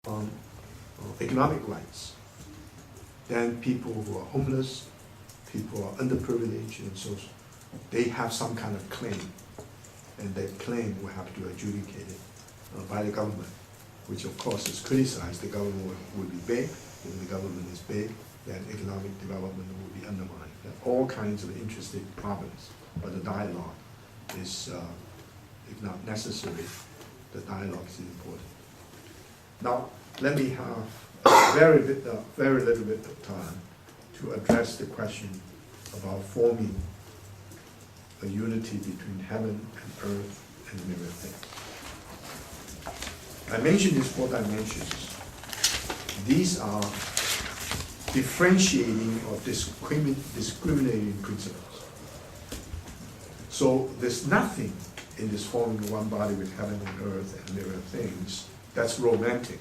on economic rights, then people who are homeless, people who are underprivileged, and so they have some kind of claim, and that claim will have to be adjudicated by the government, which of course is criticized. The government will be big. If the government is big, then economic development will be undermined. There are all kinds of interesting problems, but the dialogue is, if not necessary, the dialogue is important. Now, let me have very little bit of time to address the question about forming a unity between heaven and earth and mirror things. I mentioned these 4 dimensions. These are differentiating or discriminating principles. So there's nothing in this forming one body with heaven and earth and mirror things that's romantic.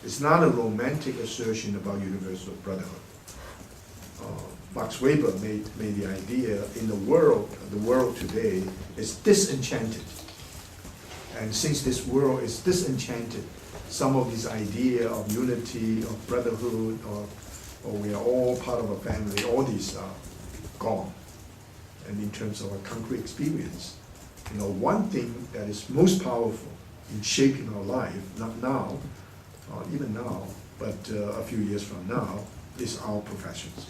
It's not a romantic assertion about universal brotherhood. Max Weber made the idea in the world today is disenchanted. And since this world is disenchanted, some of this idea of unity, of brotherhood, or we are all part of a family, all these are gone. And in terms of a concrete experience, one thing that is most powerful in shaping our life, not now, even now, but a few years from now, is our professions.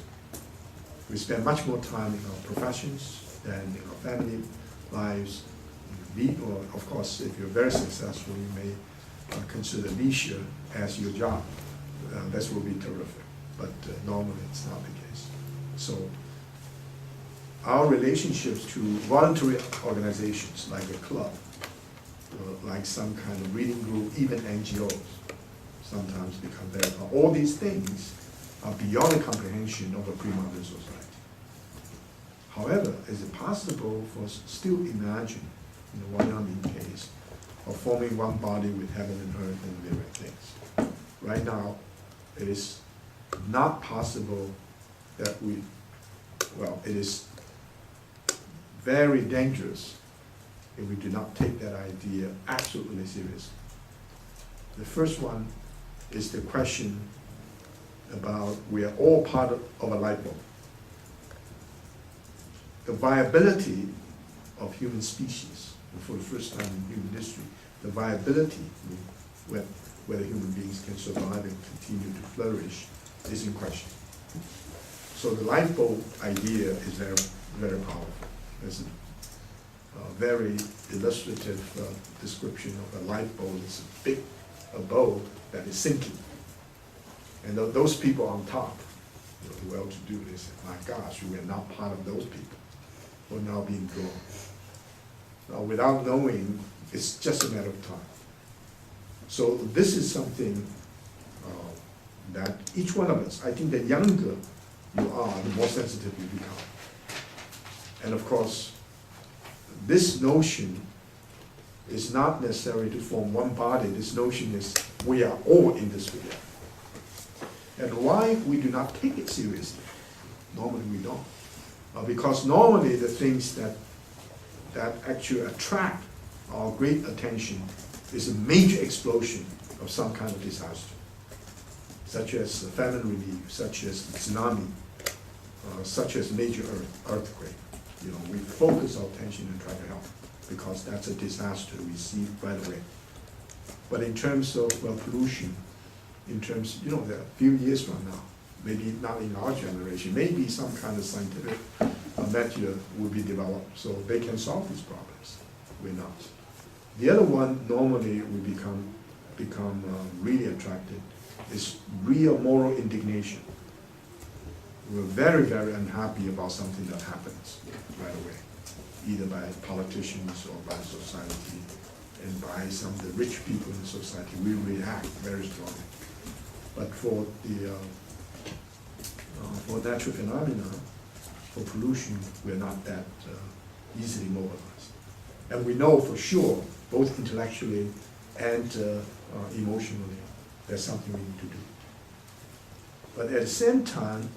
We spend much more time in our professions than in our family lives. Or of course, if you're very successful, you may consider leisure as your job. That will be terrific, but normally it's not the case. So our relationships to voluntary organizations like a club, like some kind of reading group, even NGOs, sometimes become very powerful. All these things are beyond the comprehension of a pre-modern society. However, is it possible for us to still imagine, in the Wyoming case, of forming one body with heaven and earth and mirror things? Right now, it is not possible that it is very dangerous if we do not take that idea absolutely seriously. The first one is the question about we are all part of a light bulb. The viability of human species, and for the first time in human history, the viability, whether human beings can survive and continue to flourish, is in question. So the light bulb idea is very, very powerful. There's a very illustrative description of a light bulb. It's a big bulb that is sinking. And those people on top, the well-to-do, they say, my gosh, we are not part of those people. We're now being drawn. Now, without knowing, it's just a matter of time. So this is something that each one of us, I think the younger you are, the more sensitive you become. And of course, this notion is not necessary to form one body. This notion is we are all in this together. And why we do not take it seriously? Normally we don't. Because normally the things that actually attract our great attention is a major explosion of some kind of disaster, such as famine relief, such as tsunami, such as major earthquake. We focus our attention and try to help because that's a disaster we see right away. But in terms of pollution, in terms, there are a few years from now, maybe not in our generation, maybe some kind of scientific method will be developed so they can solve these problems. We're not. The other one, normally we become really attracted, is real moral indignation. We're very, very unhappy about something that happens right away, either by politicians or by society, and by some of the rich people in society. We react very strongly. But for natural phenomena, for pollution, we're not that easily mobilized. And we know for sure, both intellectually and emotionally, there's something we need to do. But at the same time,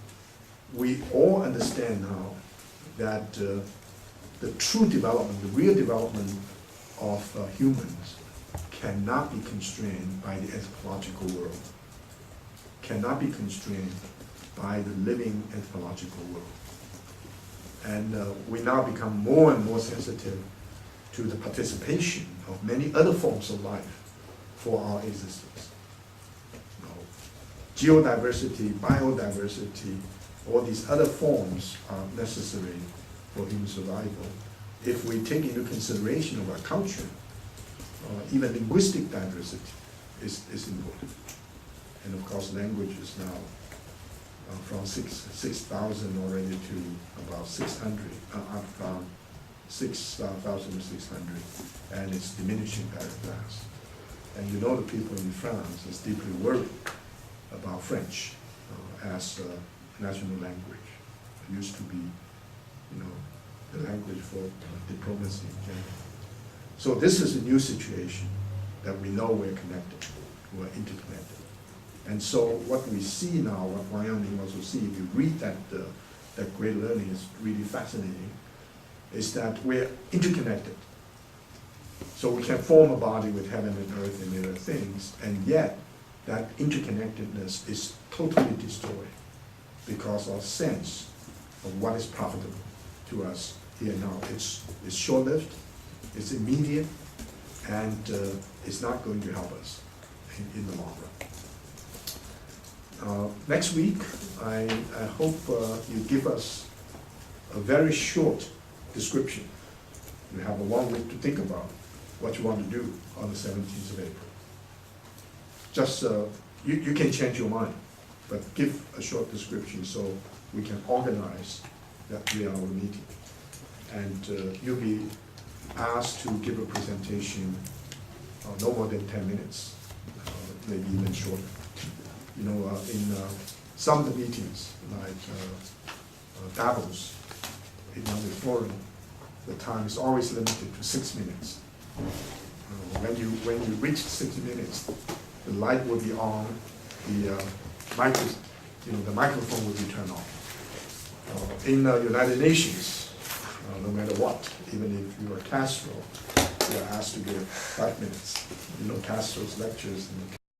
we all understand now that the true development, the real development of humans cannot be constrained by the anthropological world, cannot be constrained by the living anthropological world. And we now become more and more sensitive to the participation of many other forms of life for our existence. You know, geodiversity, biodiversity, all these other forms are necessary for human survival. If we take into consideration of our culture, even linguistic diversity is important. And of course, language is now from 6,000 already to about 600, from 6,600, and it's diminishing very fast. And you know the people in France is deeply worried about French as a national language. It used to be, you know, the language for diplomacy in general. So this is a new situation that we know we're connected, we're interconnected. And so what we see now, what Wang also see, if you read that great learning is really fascinating, is that we're interconnected. So we can form a body with heaven and earth and other things, and yet that interconnectedness is totally destroyed because our sense of what is profitable to us here now. It's short-lived, it's immediate, and it's not going to help us in the long run. Next week, I hope you give us a very short description. You have a 1 week to think about what you want to do on the 17th of April. Just, you can change your mind, but give a short description so we can organize that 3-hour meeting. And you'll be asked to give a presentation no more than 10 minutes, maybe even shorter. You know, in some of the meetings, like Davos, in the forum, the time is always limited to 6 minutes. When you reach 6 minutes, the light will be on, the microphone will be turned off. In the United Nations, no matter what, even if you are Castro, you are asked to give 5 minutes. You know, Castro's lectures.